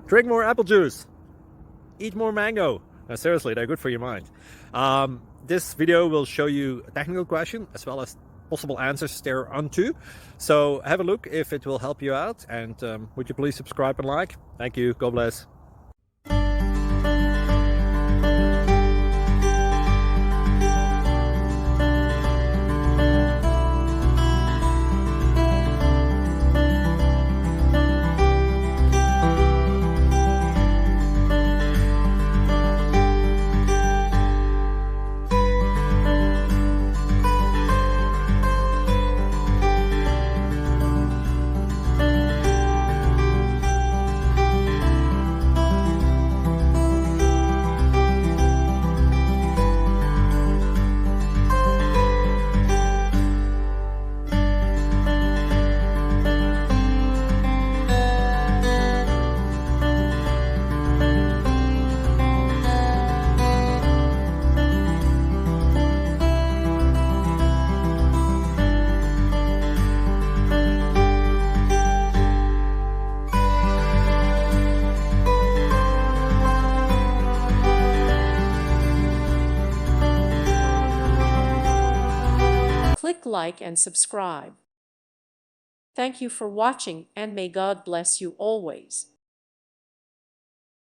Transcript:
Drink more apple juice. Eat more mango. Seriously, they're good for your mind. This video will show you a technical question as well as possible answers thereunto. So have a look if it will help you out, and would you please subscribe and like? Thank you. God bless. Click like and subscribe. Thank you for watching, and may God bless you always.